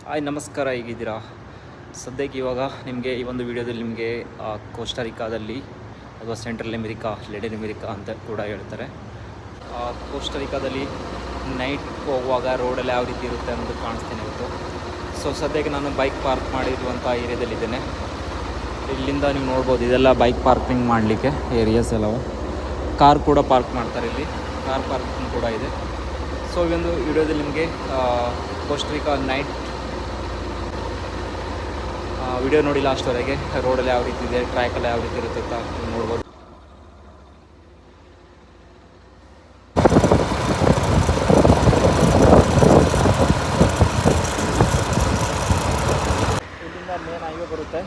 Hi ನಮಸ್ಕಾರ, ಹೇಗಿದ್ದೀರಾ? ಸದ್ಯಕ್ಕೆ ಇವಾಗ ನಿಮಗೆ ಈ ಒಂದು ವಿಡಿಯೋದಲ್ಲಿ ನಿಮಗೆ ಕೋಸ್ಟರಿಕಾದಲ್ಲಿ ಅಥವಾ ಸೆಂಟ್ರಲ್ ಅಮೆರಿಕಾ, ಲ್ಯಾಟಿನ್ ಅಮೆರಿಕಾ ಅಂತ ಕೂಡ ಹೇಳ್ತಾರೆ. ಕೋಸ್ಟರಿಕಾದಲ್ಲಿ ನೈಟ್ ಹೋಗುವಾಗ ರೋಡಲ್ಲಿ ಯಾವ ರೀತಿ ಇರುತ್ತೆ ಅನ್ನೋದು ಕಾಣಿಸ್ತೀನಿ ಇವತ್ತು. ಸೊ ಸದ್ಯಕ್ಕೆ ನಾನು ಬೈಕ್ ಪಾರ್ಕ್ ಮಾಡಿರುವಂಥ ಏರಿಯಾದಲ್ಲಿದ್ದೇನೆ. ಇಲ್ಲಿಂದ ನೀವು ನೋಡ್ಬೋದು, ಇದೆಲ್ಲ ಬೈಕ್ ಪಾರ್ಕಿಂಗ್ ಮಾಡಲಿಕ್ಕೆ ಏರಿಯಾಸ್ ಎಲ್ಲವು. ಕಾರ್ ಕೂಡ ಪಾರ್ಕ್ ಮಾಡ್ತಾರೆ, ಇಲ್ಲಿ ಕಾರ್ ಪಾರ್ಕಿಂಗ್ ಕೂಡ ಇದೆ. ಸೊ ಈ ಒಂದು ವಿಡಿಯೋದಲ್ಲಿ ನಿಮಗೆ ಕೋಸ್ಟರಿಕಾ ನೈಟ್ ವಿಡಿಯೋ ನೋಡಿ ಲಾಸ್ಟ್ವರೆಗೆ. ರೋಡಲ್ಲಿ ಯಾವ ರೀತಿ ಇದೆ, ಟ್ರ್ಯಾಕಲ್ಲಿ ಯಾವ ರೀತಿ ಇರುತ್ತೆ ಅಂತ ನೀವು ನೋಡ್ಬೋದು. ಇಲ್ಲಿಂದ ಮೇನ್ ಹೈವೇ ಬರುತ್ತೆ.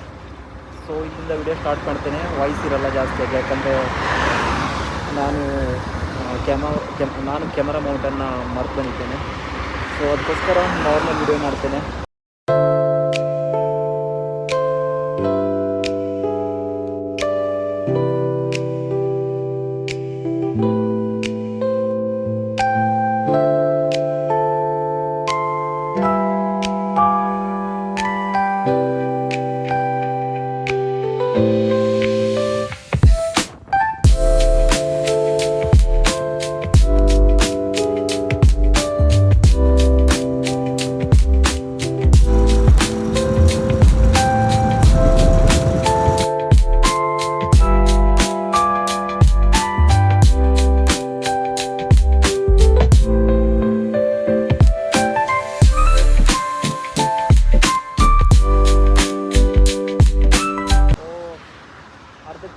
ಸೊ ಇಲ್ಲಿಂದ ವಿಡಿಯೋ ಸ್ಟಾರ್ಟ್ ಮಾಡ್ತೇನೆ. ವಾಯ್ಸ್ ಇರಲ್ಲ ಜಾಸ್ತಿಯಾಗಿ, ಯಾಕಂದರೆ ನಾನು ಕ್ಯಾಮರಾ ಮೌಂಟನ್ನು ಮರೆತು ಬಂದಿದ್ದೇನೆ. ಸೊ ಅದಕ್ಕೋಸ್ಕರ ನಾರ್ಮಲ್ ವಿಡಿಯೋ ಮಾಡ್ತೇನೆ.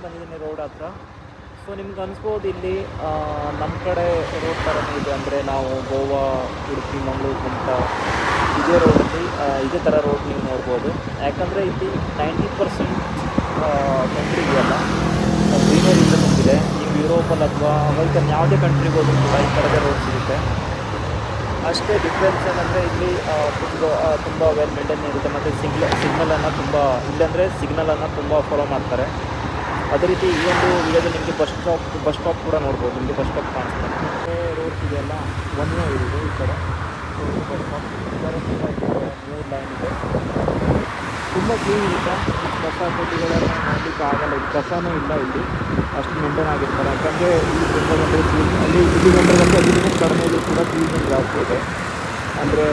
ಬಂದಿದ್ದೀನಿ ರೋಡ್ ಹತ್ರ. ಸೊ ನಿಮ್ಗೆ ಅನಿಸ್ಬೋದು ಇಲ್ಲಿ ನಮ್ಮ ಕಡೆ ರೋಡ್ ಥರನೇ ಇದೆ, ಅಂದರೆ ನಾವು ಗೋವಾ, ಉಡುಪಿ, ಮಂಗಳೂರು, ಕುಮಟಾ ಇದೇ ರೋಡಲ್ಲಿ ಇದೇ ಥರ ರೋಡ್ ನೀವು ನೋಡ್ಬೋದು. ಯಾಕಂದರೆ ಇಲ್ಲಿ 90% ಕಂಟ್ರಿ ಇದೆಯಲ್ಲ ಗ್ರೀನರಿಯಿಂದ ತುಂಬಿದೆ. ನೀವು ಯುರೋಪಲ್ಲಿ ಅಥವಾ ಅಮೆರಿಕನ್ ಯಾವುದೇ ಕಂಟ್ರಿಗೆ ಹೋದರೂ ಕೂಡ ಈ ಥರದ ರೋಡ್ ಸಿಗುತ್ತೆ. ಅಷ್ಟೇ ಡಿಫ್ರೆನ್ಸ್ ಏನಂದರೆ ಇಲ್ಲಿ ತುಂಬ ವೆಲ್ ಮೇಂಟೈನ್ ಇರುತ್ತೆ, ಮತ್ತು ಸಿಗ್ನಲನ್ನು ಇಲ್ಲಾಂದರೆ ಸಿಗ್ನಲನ್ನು ತುಂಬ ಫಾಲೋ ಮಾಡ್ತಾರೆ. ಅದೇ ರೀತಿ ಈ ಒಂದು ವಿಡಿಯೋದಲ್ಲಿ ನಿಮಗೆ ಬಸ್ ಸ್ಟಾಪ್ ಕೂಡ ನೋಡ್ಬೋದು. ನಿಮಗೆ ಬಸ್ ಸ್ಟಾಪ್ ಕಾಣಿಸ್ತಾರೆ. ರೋಡ್ಸ್ ಇದೆಯಲ್ಲ ಒಂದೇ ಇರೋದು ಈ ಕಡೆ ಬಸ್ ಸ್ಟಾಪ್. ಮೂರು ಲೈನ್ ಇದೆ, ತುಂಬ ಕ್ಲೀನ್ ಇರುತ್ತೆ. ಕಸ ಕಡ್ಡಿಗಳನ್ನು ಮಾಡಲಿಕ್ಕೆ ಆಗಲ್ಲ, ಇಲ್ಲಿ ಕಸನೂ ಇಲ್ಲ, ಇಲ್ಲಿ ಅಷ್ಟು ಮೇಂಟೈನ್ ಆಗಿರ್ತಾರೆ. ಯಾಕಂದರೆ ಇಲ್ಲಿ ತುಂಬ ಗಂಟೆ ಕ್ಲೀನ್, ಇಲ್ಲಿ ಗಂಟೆ ಅಲ್ಲಿ ಕಡಿಮೆ ಕೂಡ ಕ್ಲೀನಿಂಗ್ ಜಾಸ್ತಿ ಇದೆ. ಅಂದರೆ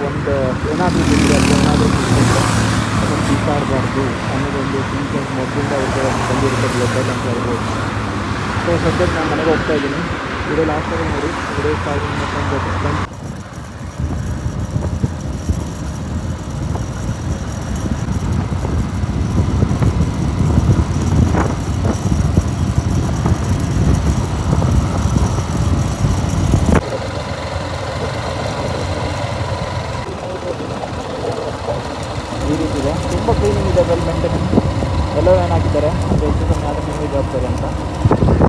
ಒಂದು ಏನಾದರೂ ಬಿದ್ದರೆ ಅಥವಾ ಏನಾದರೂ ಅದನ್ನು ಬಿಸಾಡಬಾರ್ದು ಅನ್ನೋದೊಂದು ಥಿಂಕಿಂಗ್ ಮೊದಲಿಂದ ಅವ್ರಿಗೆ ಬಂದಿರುತ್ತೆ ಗ್ಲೋಬಲ್ ಅಂತ ಹೇಳ್ಬೋದು. ಸೊ ಸದ್ಯಕ್ಕೆ ನಾನು ಮನೆಗೆ ಹೋಗ್ತಾ ಇದ್ದೀನಿ. ವಿಡಿಯೋ ಲಾಸ್ಟಲ್ಲಿ ನೋಡಿ, ವಿಡಿಯೋ ಸ್ಟಾರ್ಟಿಂಗ್ ಮಾಡ್ಕೊಂಡು ಈ ರೀತಿ ಇದೆ. ತುಂಬ ಕ್ಲೀನಿಂಗ್ ಇದೆ, ವೆಲ್ ಮೇಂಟೈನ್. ಎಲ್ಲೋ ಏನಾಗಿದ್ದಾರೆ ಅಂದರೆ ಹೆಚ್ಚು ಕಮ್ಮಿ ಆದರೆ ನಿಮಗೆ ಜವಾಬ್ದಾರಿ ಅಂತ.